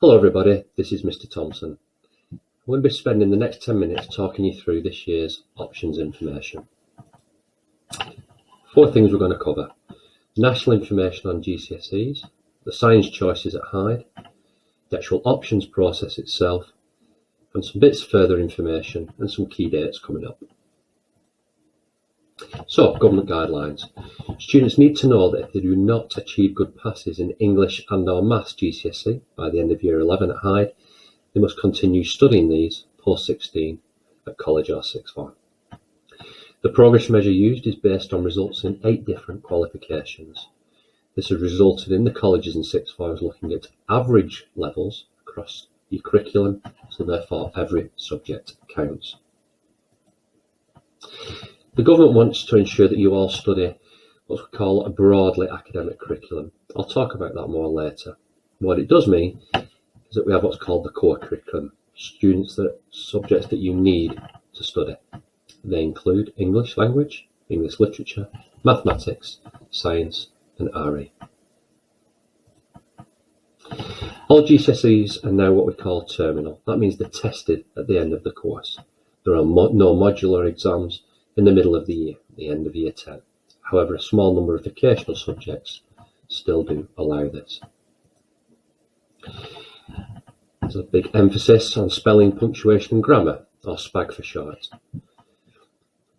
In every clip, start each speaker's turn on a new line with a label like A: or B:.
A: Hello everybody, this is Mr. Thompson. I'm going to be spending the next 10 minutes talking you through this year's options information. 4 things we're going to cover: national information on GCSEs, the science choices at Hyde, the actual options process itself, and some bits further information and some key dates coming up. So, government guidelines. Students need to know that if they do not achieve good passes in English and/or Maths GCSE by the end of Year 11 at Hyde, they must continue studying these post-16 at college or sixth form. The progress measure used is based on results in 8 different qualifications. This has resulted in the colleges and sixth forms looking at average levels across your curriculum, so therefore every subject counts. The government wants to ensure that you all study what we call a broadly academic curriculum. I'll talk about that more later. What it does mean is that we have what's called the core curriculum, subjects that you need to study. They include English language, English literature, mathematics, science, and RE. All GCSEs are now what we call terminal. That means they're tested at the end of the course. There are no modular exams in the middle of the year, at the end of Year 10. However, a small number of vocational subjects still do allow this. There's a big emphasis on spelling, punctuation and grammar, or SPAG for short. A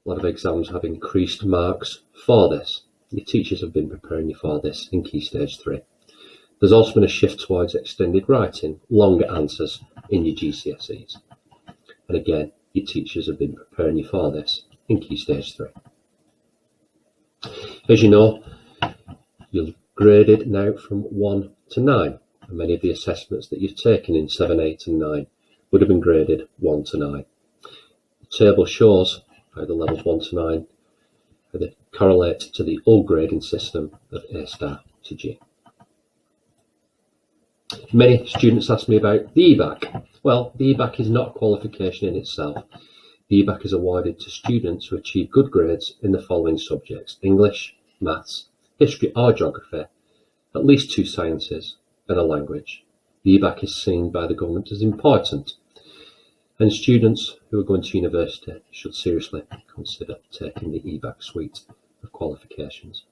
A: lot of exams have increased marks for this. Your teachers have been preparing you for this in Key Stage 3. There's also been a shift towards extended writing, longer answers in your GCSEs. And again, your teachers have been preparing you for this in Key Stage 3. As you know, you're graded now from 1 to 9, and many of the assessments that you've taken in 7, 8 and 9 would have been graded 1 to 9. The table shows how the levels 1 to 9 how they correlate to the old grading system of A star to G. Many students ask me about the EBAC. Well, the EBAC is not a qualification in itself. The EBAC is awarded to students who achieve good grades in the following subjects: English, Maths, History or Geography, at least 2 sciences, and a language. The EBAC is seen by the government as important, and students who are going to university should seriously consider taking the EBAC suite of qualifications.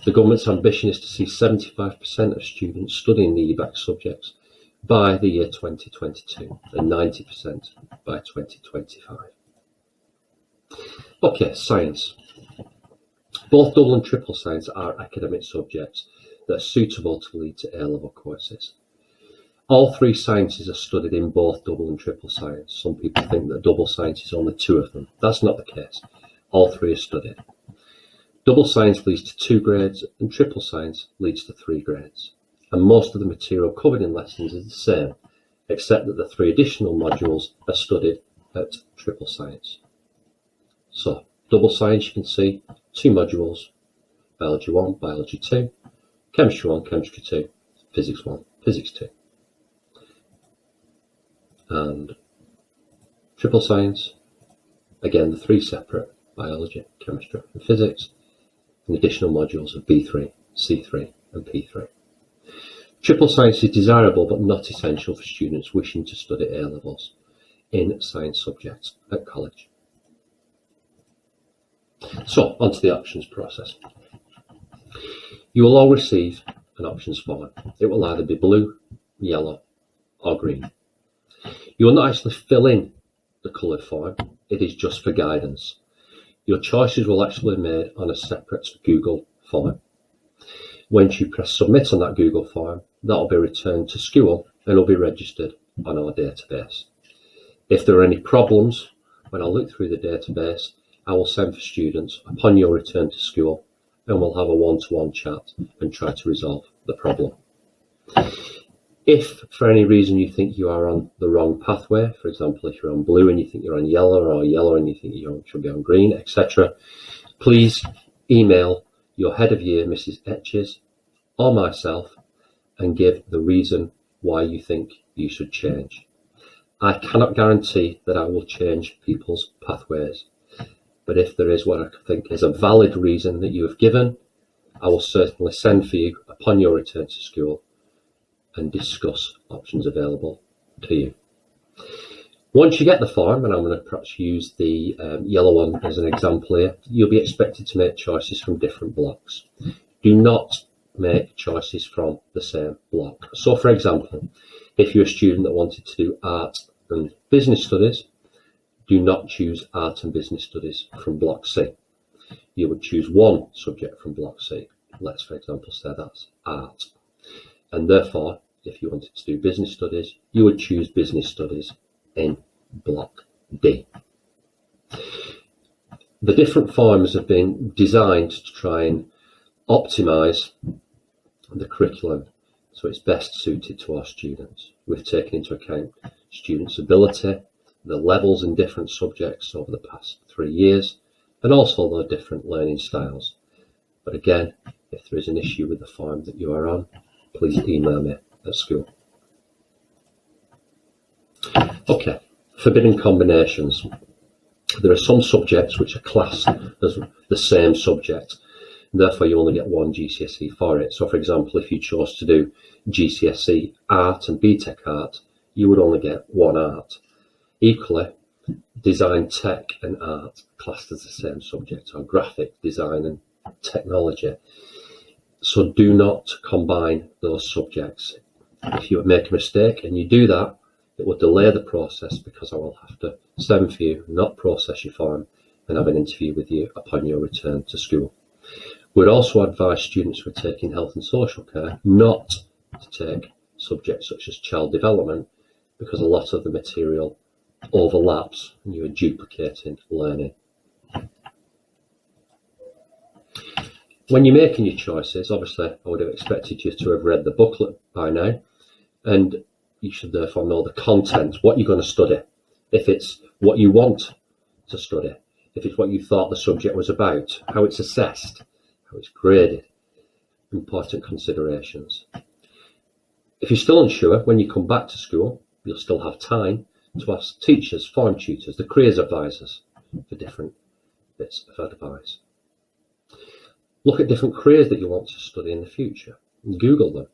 A: The government's ambition is to see 75% of students studying the EBAC subjects by the year 2022 and 90% by 2025. Okay, science. Both double and triple science are academic subjects that are suitable to lead to A-level courses. All 3 sciences are studied in both double and triple science. Some people think that double science is only 2 of them. That's not the case. All 3 are studied. Double science leads to 2 grades and triple science leads to 3 grades. And most of the material covered in lessons is the same, except that the 3 additional modules are studied at triple science. So, double science, you can see 2 modules: Biology 1, Biology 2, Chemistry 1, Chemistry 2, Physics 1, Physics 2. And triple science, again the 3 separate: Biology, Chemistry and Physics, and additional modules of B3, C3 and P3. Triple science is desirable but not essential for students wishing to study A-levels in science subjects at college. So, onto the options process. You will all receive an options form. It will either be blue, yellow or green. You will not actually fill in the coloured form, it is just for guidance. Your choices will actually be made on a separate Google form. Once you press submit on that Google form, that will be returned to school and will be registered on our database. If there are any problems when I look through the database, I will send for students upon your return to school, and we'll have a one-to-one chat and try to resolve the problem. If for any reason you think you are on the wrong pathway, for example, if you're on blue and you think you're on yellow, or yellow and you think you should be on green, etc., please email your head of year, Mrs. Etches, or myself, and give the reason why you think you should change. I cannot guarantee that I will change people's pathways, but if there is what I think is a valid reason that you have given, I will certainly send for you upon your return to school and discuss options available to you. Once you get the form, and I'm going to perhaps use the yellow one as an example here, you'll be expected to make choices from different blocks. Do not make choices from the same block. So for example, if you're a student that wanted to do art and business studies, do not choose art and business studies from block C. You would choose one subject from block C. Let's, for example, say that's art. And therefore, if you wanted to do business studies, you would choose business studies in block D. The different forms have been designed to try and optimize the curriculum so it's best suited to our students. We've taken into account students' ability, the levels in different subjects over the past 3 years, and also their different learning styles. But again, if there is an issue with the form that you are on, please email me at school. Okay, forbidden combinations. There are some subjects which are classed as the same subject, and therefore you only get one GCSE for it. So for example, if you chose to do GCSE art and BTEC art, you would only get one art. Equally, design, tech and art classed as the same subject, or graphic design and technology. So do not combine those subjects. If you make a mistake and you do that, it will delay the process because I will have to send for you, not process your form, and have an interview with you upon your return to school. We'd also advise students who are taking health and social care not to take subjects such as child development, because a lot of the material overlaps and you are duplicating learning. When you're making your choices, obviously I would have expected you to have read the booklet by now, and you should therefore know the content, what you're going to study, if it's what you want to study, if it's what you thought the subject was about, how it's assessed, how it's graded, important considerations. If you're still unsure, when you come back to school, you'll still have time to ask teachers, form tutors, the careers advisors for different bits of advice. Look at different careers that you want to study in the future, Google them,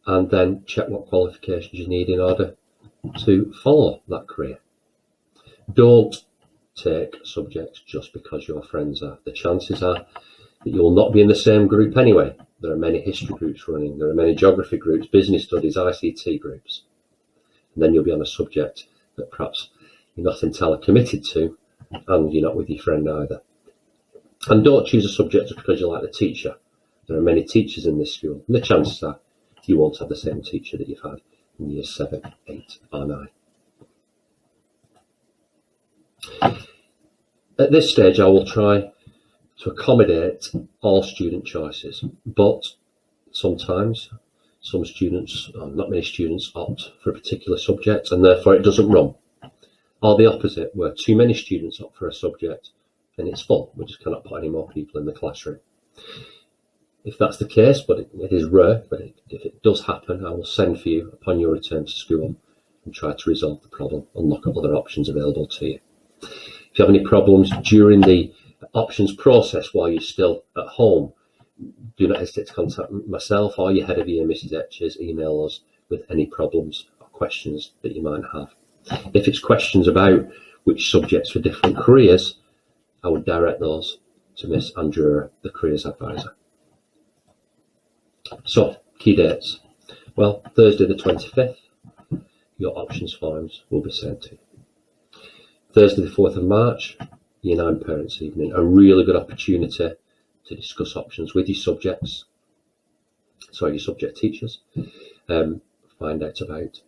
A: and then check what qualifications you need in order to follow that career. Don't take subjects just because your friends are. The chances are that you will not be in the same group anyway. There are many history groups running, there are many geography groups, business studies, ICT groups. And then you'll be on a subject that perhaps you're not entirely committed to, and you're not with your friend either. And don't choose a subject just because you like the teacher. There are many teachers in this school, and the chances are you won't have the same teacher that you've had in years 7, 8 or 9. At this stage, I will try to accommodate all student choices, but sometimes some students, or not many students, opt for a particular subject and therefore it doesn't run. Or the opposite, where too many students opt for a subject and it's full. We just cannot put any more people in the classroom. If that's the case, but it is rare, but if it does happen, I will send for you upon your return to school and try to resolve the problem and look at other options available to you. If you have any problems during the options process while you're still at home, do not hesitate to contact myself or your head of year, Mrs. Etches. Email us with any problems or questions that you might have. If it's questions about which subjects for different careers, I would direct those to Miss Andrea, the careers advisor. So, key dates. Well, Thursday the 25th, your options forms will be sent to you. Thursday the 4th of March, Year 9 Parents' Evening, a really good opportunity to discuss options with your subject teachers, find out about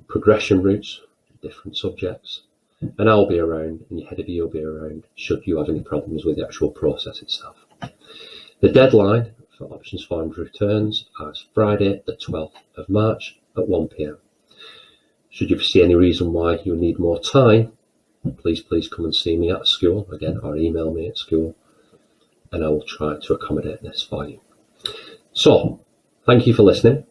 A: progression routes, different subjects, and I'll be around, and your head of year will be around should you have any problems with the actual process itself. The deadline for options forms returns as Friday the 12th of March at 1 p.m. Should you foresee any reason why you need more time, please come and see me at school again, or email me at school, and I will try to accommodate this for you. So, thank you for listening.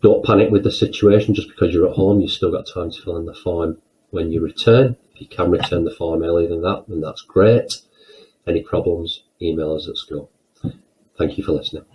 A: Don't panic with the situation. Just because you're at home, you've still got time to fill in the form when you return. If you can return the form earlier than that, then that's great. Any problems, email us at school. Thank you for listening.